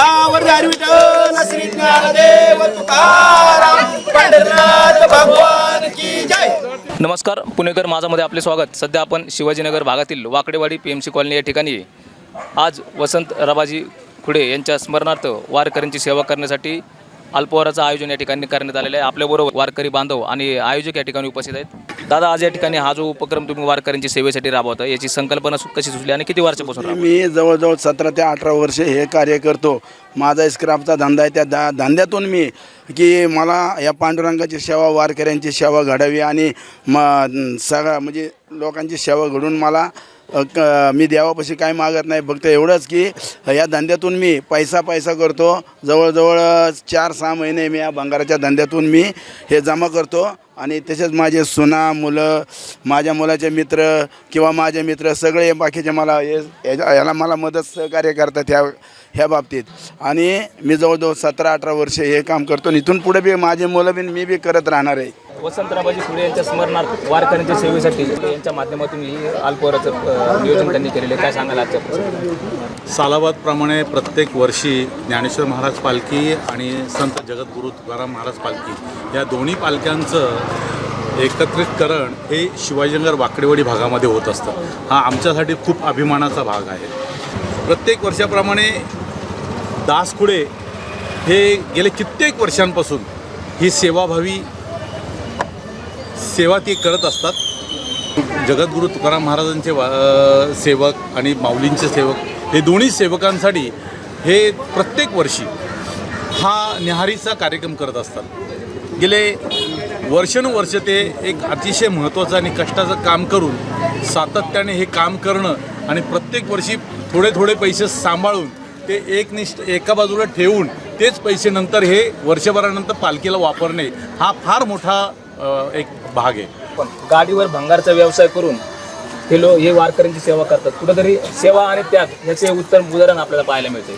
पदावर हरी विठ्ठल श्री ज्ञानदेव तुकाराम पंढरीनाथ भगवान की जय। नमस्कार, पुणेकर माझामध्ये आपले स्वागत। सध्या आपण शिवाजीनगर भागातील वाकडेवाडी PMC कॉलनी या ठिकाणी आज वसंत रबाजी खुडे यांच्या स्मरणार्थ वारकऱ्यांची सेवा करण्यासाठी अल्पहाराचं आयोजन या ठिकाणी करण्यात आलेलं आहे। आपल्याबरोबर वारकरी बांधव आणि आयोजक या ठिकाणी उपस्थित आहेत। दादा, आज या ठिकाणी हा जो उपक्रम तुम्ही वारकऱ्यांची सेवेसाठी राबवता, याची संकल्पना कशी सुचली आणि किती वर्षापासून राबवता? मी जवळजवळ 17 ते 18 वर्ष हे कार्य करतो। माझा स्क्रॅपचा धंदा आहे। त्या धंद्यातून मी की मला या पांडुरंगाची सेवा, वारकऱ्यांची सेवा घडावी आणि सगळं म्हणजे लोकांची सेवा घडून मला मी देवापाशी काय मागत नाही, फक्त एवढंच की या धंद्यातून मी पैसा करतो। जवळजवळ 4-6 महिने मी या भंगाराच्या धंद्यातून मी हे जमा करतो आणि तसेच माझे सुना, मुलं, माझ्या मुलाचे मित्र किंवा माझे मित्र सगळे बाकीचे मला याला मला मदत सहकार्य करतात ह्या बाबतीत। आणि मी जवळजवळ 17-18 वर्ष हे काम करतो। इथून पुढे बी माझे मुलं बी मी बी करत राहणार आहे। वसंत रबाजी खुडे यांच्या स्मरणार्थ वारकऱ्यांच्या सेवेसाठी यांच्या माध्यमातून ही अल्पहाराचं नियोजन त्यांनी केलेलं आहे। काय सांगाल आजच्या? सालाबादप्रमाणे प्रत्येक वर्षी ज्ञानेश्वर महाराज पालखी आणि संत जगद्गुरू तुकाराम महाराज पालखी या दोन्ही पालख्यांचं एकत्रितकरण हे शिवाजीनगर वाकडेवाडी भागामध्ये होत असतं। हा आमच्यासाठी खूप अभिमानाचा भाग आहे। प्रत्येक वर्षाप्रमाणे दास खुडे हे गेले कित्येक वर्षांपासून ही सेवाभावी सेवा ती करत असतात। जगद्गुरू तुकाराम महाराजांचे सेवक आणि माऊलींचे सेवक हे दोन्ही सेवकांसाठी हे प्रत्येक वर्षी हा न्याहारीचा कार्यक्रम करत असतात। गेले वर्षानुवर्ष ते एक अतिशय महत्त्वाचं आणि कष्टाचं काम करून सातत्याने हे काम करणं आणि प्रत्येक वर्षी थोडे पैसे सांभाळून ते एका बाजूला ठेवून तेच पैसे नंतर हे वर्षभरानंतर पालखीला वापरणे हा फार मोठा एक भाग आहे। पण गाडीवर भंगारचा व्यवसाय करून हे वारकऱ्यांची सेवा करतात। कुठेतरी सेवा आणि त्याग ह्याचे उत्तम उदाहरण आपल्याला पाहायला मिळते।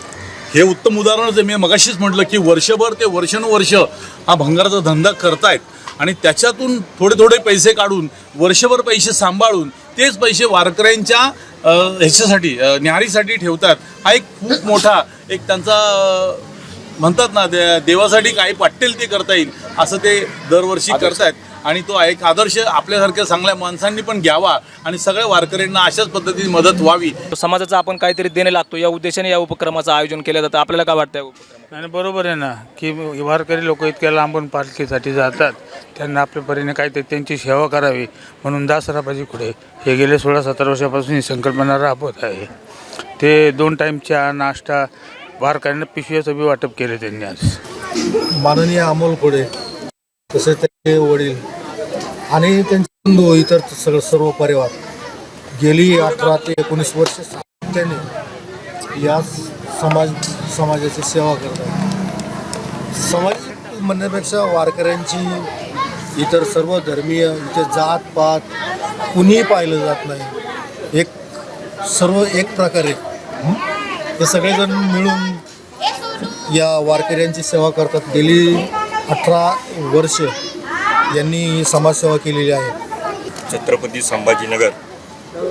हे उत्तम उदाहरणच आहे। मी मगाशीच म्हटलं की वर्षभर ते वर्षानुवर्ष हा भंगाराचा धंदा करतायत आणि त्याच्यातून थोडे पैसे काढून वर्षभर पैसे सांभाळून तेच पैसे वारकऱ्यांच्या ह्याच्यासाठी न्याहारीसाठी ठेवतात। हा एक खूप मोठा एक त्यांचा म्हणतात ना, देवासाठी काही वाटेल ते करता येईल असं ते दरवर्षी करतायत आणि तो एक आदर्श आपल्यासारख्या चांगल्या माणसांनी पण घ्यावा आणि सगळ्या वारकऱ्यांना अशाच पद्धतीने मदत व्हावी। समाजाचा आपण काहीतरी देणे लागतो या उद्देशाने या उपक्रमाचं आयोजन केलं जातं। आपल्याला काय वाटतं? आणि बरोबर आहे ना की वारकरी लोक इतक्या लांबून पालखीसाठी जातात, त्यांना आपल्या परीने काहीतरी त्यांची सेवा करावी म्हणून दास रबाजी खुडे हे गेले 16-17 वर्षापासून ही संकल्पना राबवत आहे। ते 2 टाईम चहा, नाश्ता, वारकऱ्यांना पिशव्याचं बी वाटप केले त्यांनी। आज माननीय अमोल खुडे तसेच त्यांचे वडील आणि त्यांचे बंधू इतर सर्व परिवार गेली 18 ते 19 वर्ष सातत्याने या समाजाची सेवा करतात। समाज म्हणण्यापेक्षा वारकऱ्यांची इतर सर्व धर्मीय इथे जात-पात कुणीही पाहिलं जात नाही। सर्व एक प्रकारे हे सगळेजण मिळून या वारकऱ्यांची सेवा करतात। गेली 18 वर्ष यांनी समाजसेवा केलेली आहे। छत्रपती संभाजीनगर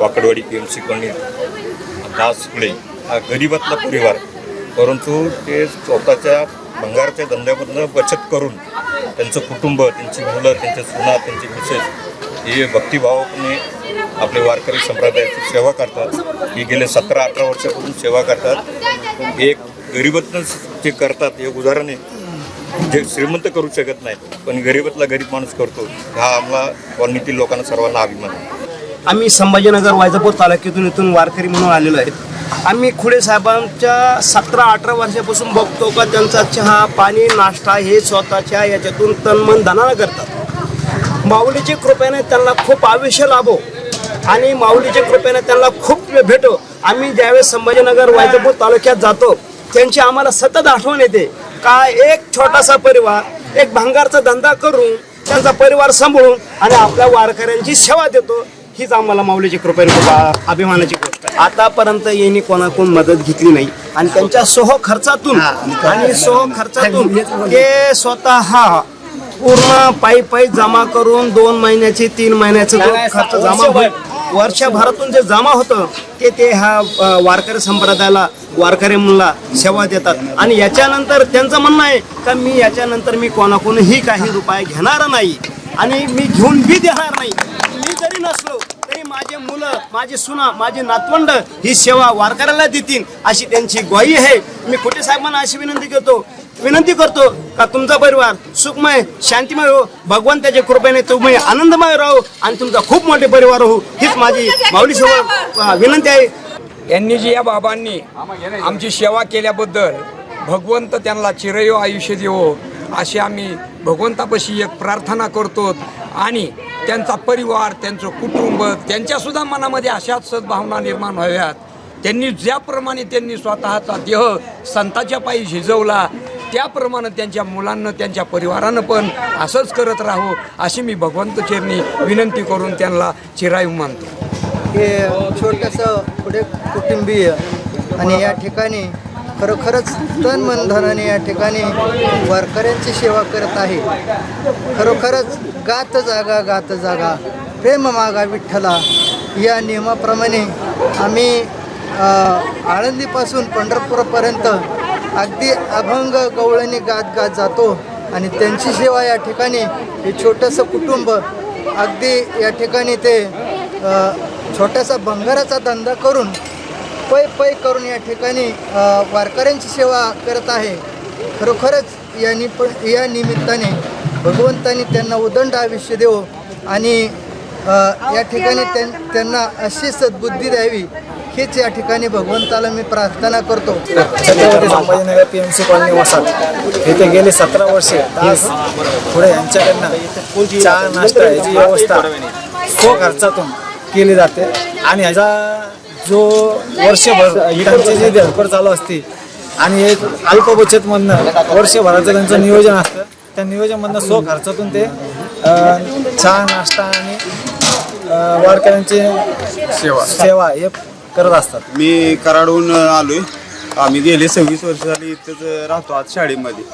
वाकडेवाडी PMC कॉलनी दास खुडे हा गरिबातला परिवार, परंतु ते स्वतःच्या भंगारच्या धंद्यामधून बचत करून त्यांचं कुटुंब, त्यांची मुलं, त्यांच्या सुना, त्यांचे मिसेस हे भक्तिभावाने आपले वारकरी संप्रदायाची सेवा करतात। हे गेले 17-18 वर्षापासून सेवा करतात। एक गरिबातूनच ते करतात। एक उदाहरण आहे, जे श्रीमंत करू शकत नाही पण गरिबातला गरीब माणूस करतो, हा आम्हाला कॉलनीतील लोकांना सर्वांना अभिमान आहे। आम्ही संभाजीनगर वैजापूर तालुक्यातून इथून वारकरी म्हणून आलेलो आहेत। आम्ही खुडे साहेबांच्या 17-18 वर्षापासून बघतो का त्यांचा चहा, पाणी, नाश्ता हे स्वतःच्या याच्यातून तनमन धनानं करतात। माऊलीच्या कृपेने त्यांना खूप आयुष्य लाभो आणि माऊलीच्या कृपेने त्यांना खूप भेटो। आम्ही ज्यावेळेस संभाजीनगर वैजापूर तालुक्यात जातो त्यांची आम्हाला सतत आठवण येते का एक छोटासा परिवार एक भंगारचा धंदा करून त्यांचा परिवार सांभाळून आणि आपल्या वारकऱ्यांची सेवा देतो। हीच आम्हाला माऊलीची कृपेने खूप अभिमानाची गोष्ट आहे। आतापर्यंत यांनी कोणाकडून मदत घेतली नाही आणि त्यांच्या खर्चातून ते स्वतः पूर्ण पायी जमा करून 2 महिन्याचे 3 महिन्याचे खर्च जमा होईल वर्षभरातून जे जमा होतं ते ह्या वारकरी संप्रदायाला वारकरी म्हणला सेवा देतात. आणि याच्यानंतर त्यांचं म्हणणं आहे का मी याच्यानंतर मी कोणाकोणही काही रुपये घेणार नाही आणि मी घेऊन बी देणार नाही. मी जरी नसलो तरी माझे मुलं, माझी सुना, माझे नातवंड ही सेवा वारकऱ्याला देतील अशी त्यांची ग्वाही आहे. मी खोटे साहेबांना अशी विनंती करतो का तुमचा परिवार सुखमय शांतिमय हो, भगवंताच्या कृपेने तुम्ही आनंदमय राहो आणि तुमचा खूप मोठे परिवार हो, हीच माझी माऊलीसोबत विनंती आहे. यांनी जी या बाबांनी आमची सेवा केल्याबद्दल भगवंत त्यांना चिरयो आयुष्य देवो अशी आम्ही भगवंतापाशी एक प्रार्थना करतो. आणि त्यांचा परिवार, त्यांचं कुटुंब, त्यांच्यासुद्धा मनामध्ये अशाच सद्भावना निर्माण व्हाव्यात. त्यांनी ज्याप्रमाणे त्यांनी स्वतःचा देह संतांच्या पायी झिजवला त्याप्रमाणे त्यांच्या मुलांना, त्यांच्या परिवारानं पण असंच करत राहो अशी मी भगवंत चरणी विनंती करून त्यांना चिरायू मानतो. हे छोटंसं पुढे कुटुंबीय आणि या ठिकाणी खरोखरच तन मन धनाने या ठिकाणी वारकऱ्यांची सेवा करत आहे. खरोखरच गात जागा प्रेम मागा विठ्ठला या नियमाप्रमाणे आम्ही आळंदीपासून पंढरपूरपर्यंत अगदी अभंग गवळणी गात जातो आणि त्यांची सेवा या ठिकाणी हे छोटंसं कुटुंब अगदी या ठिकाणी ते छोटासा भंगाराचा धंदा करून पै करून या ठिकाणी वारकऱ्यांची सेवा करत आहे. खरोखरच या निमित्ताने भगवंतांनी त्यांना उदंड आयुष्य देवो आणि या ठिकाणी त्यांना अशी सद्बुद्धी द्यावी हीच या ठिकाणी भगवंताला मी प्रार्थना करतो. छत्रपती संभाजीनगर PMC कॉलनी वसाहत येथे गेले 17 वर्षे दास पुढे यांच्याकडनं चहा नाश्ता याची व्यवस्था स्वखर्चातून केली जाते. आणि ह्याचा जो वर्षभर त्यांची जी धडपड चालू असते आणि एक अल्प बचतमधनं वर्षभराचं त्यांचं नियोजन असतं. त्या नियोजनमधनं स्वखर्चातून ते चहा नाश्ता आणि वारकऱ्यांची सेवा हे करत असतात. मी कराडहून आलोय. आम्ही गेले 26 वर्ष झाली इथंच राहतो आज शाळेमध्ये.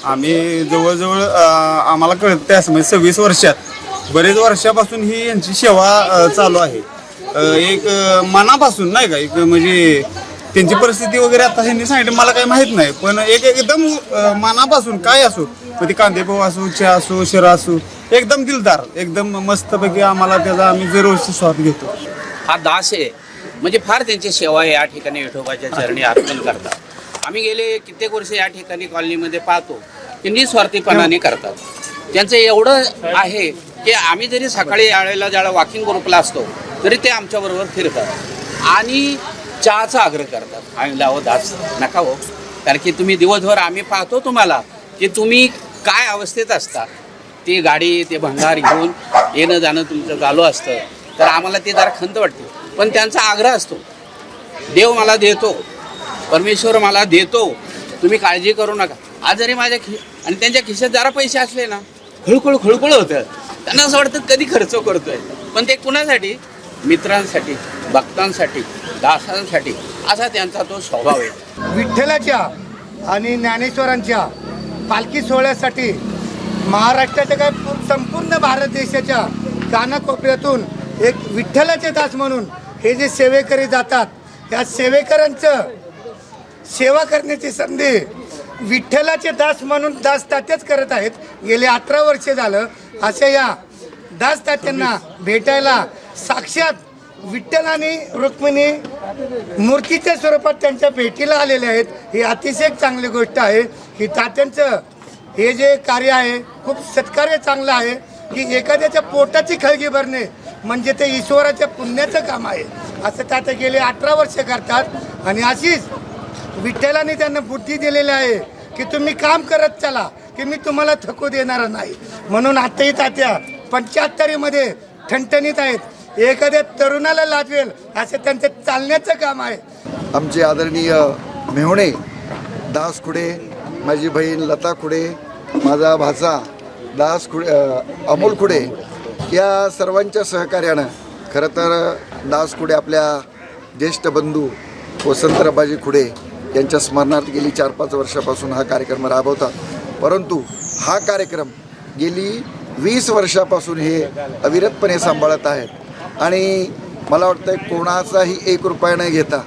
आम्ही जवळजवळ आम्हाला कळत त्यास म्हणजे 26 वर्षात बरेच वर्षापासून ही यांची सेवा चालू आहे. एक मनापासून नाही का, एक म्हणजे त्यांची परिस्थिती वगैरे आता ह्यांनी सांगितलं मला काही माहीत नाही, पण एकदम मनापासून काय असो, मग ती कांदे पोहा असो, चहा असो, शिरा असो, एकदम दिलदार, एकदम मस्तपैकी आम्हाला त्याचा आम्ही दरवर्षी स्वाद घेतो. हा दास आहे म्हणजे फार त्यांची सेवा या ठिकाणी विठोबाच्या चरणी अर्पण करतात. आम्ही गेले कित्येक वर्ष या ठिकाणी कॉलनीमध्ये पाहतो की निस्वार्थीपणाने करतात. त्यांचं एवढं आहे की आम्ही जरी सकाळी यावेळेला ज्याला वॉकिंग ग्रुपला असतो तरी ते आमच्याबरोबर फिरतात आणि चहाचा आग्रह करतात. आम्ही लावो दास नका हो, कारण की तुम्ही दिवसभर आम्ही पाहतो तुम्हाला की तुम्ही काय अवस्थेत असता. ती गाडी ते भंगार घेऊन येणं जाणं तुमचं चालू असतं तर आम्हाला ते जरा खंत वाटते. पण त्यांचा आग्रह असतो, देव मला देतो, परमेश्वर मला देतो, तुम्ही काळजी करू नका. आज जरी माझ्या आणि त्यांच्या खिशात जरा पैसे असले ना खळखळ होतं. त्यांना असं वाटतं कधी खर्च करतोय, पण ते कुणासाठी? मित्रांसाठी, भक्तांसाठी, दासांसाठी असा त्यांचा तो स्वभाव आहे. विठ्ठलाच्या आणि ज्ञानेश्वरांच्या पालखी सोहळ्यासाठी महाराष्ट्राच्या काय संपूर्ण भारत देशाच्या कानाकोपऱ्यातून एक विठ्ठलाचे दास म्हणून हे जे सेवेकरी जातात, या सेवेकरांचं सेवा करण्याची संधी विठ्ठलाचे दास म्हणून दास तात्याच करत आहेत. गेले 18 वर्ष झालं अशा या दास तात्यांना भेटायला साक्षात विठ्ठल आणि रुक्मिणी मूर्तीच्या स्वरूपात त्यांच्या भेटीला आलेले आहेत. ही अतिशय चांगली गोष्ट आहे की तात्यांचं हे जे कार्य आहे खूप सत्कार्य चांगलं आहे की एखाद्याच्या पोटाची खळगी भरणे म्हणजे ते ईश्वराच्या पुण्याचं काम आहे. असं तात्या गेले 18 वर्ष करतात आणि अशीच विठ्ठलाने त्यांना बुद्धी दिलेली आहे की तुम्ही काम करत चला की मी तुम्हाला थकू देणार नाही. म्हणून आताही तात्या 75मध्ये ठणठणीत आहेत. एखाद्या तरुणाला लाजवेल असं त्यांचं चालण्याचं काम आहे. आमचे आदरणीय मेहुणे दास खुडे, माझी बहीण लता खुडे, माझा भाचा दास खुडे, अमोल खुडे या सर्वांच्या सहकार्यानं खरं तर दास खुडे आपल्या ज्येष्ठ बंधू वसंतराबाजी खुडे यांच्या स्मरणार्थ गेली 4-5 वर्षापासून हा कार्यक्रम राबवतात. परंतु हा कार्यक्रम गेली 20 वर्षापासून हे अविरतपणे सांभाळत आहेत आणि मला वाटतं कोणाचाही 1 रुपया न घेता,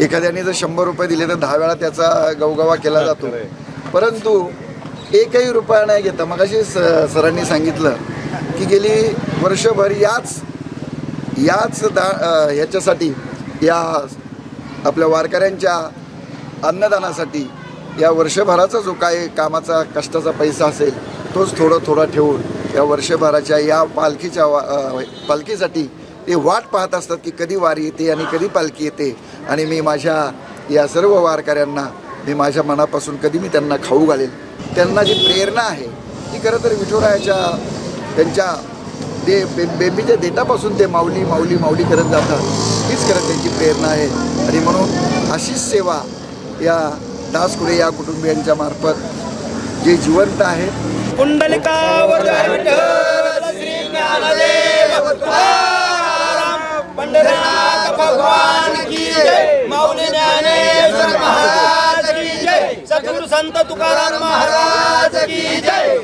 एखाद्याने जर 100 रुपये दिले तर 10 वेळा त्याचा गवगवा केला जातो, परंतु 1ही रुपया नाही घेता. मगाशी सरांनी सांगितलं की गेली वर्षभर याच ह्याच्यासाठी, या आपल्या वारकऱ्यांच्या अन्नदानासाठी या वर्षभराचा जो काय कामाचा कष्टाचा पैसा असेल तोच थोडा ठेवून या वर्षभराच्या या पालखीसाठी ते वाट पाहत असतात की कधी वारी येते आणि कधी पालखी येते. आणि मी माझ्या या सर्व वारकऱ्यांना मी माझ्या मनापासून कधी मी त्यांना खाऊ घालेल. त्यांना जी प्रेरणा आहे ती खरं तर विठुरायाच्या त्यांच्या ते बेंबीच्या देठापासून ते माऊली माऊली माऊली करत जातात, हीच खरं त्यांची प्रेरणा आहे. आणि म्हणून अशीच सेवा या दास खुडे या कुटुंबियांच्या मार्फत जे जिवंत आहेत. कुंडलिकावरती विठ्ठल श्री ज्ञानदेव तुकाराम पंढरीनाथ भगवान की जय. माऊली ज्ञानेश्वर महाराज की जय. सद्गुरु संत तुकाराम महाराज की जय.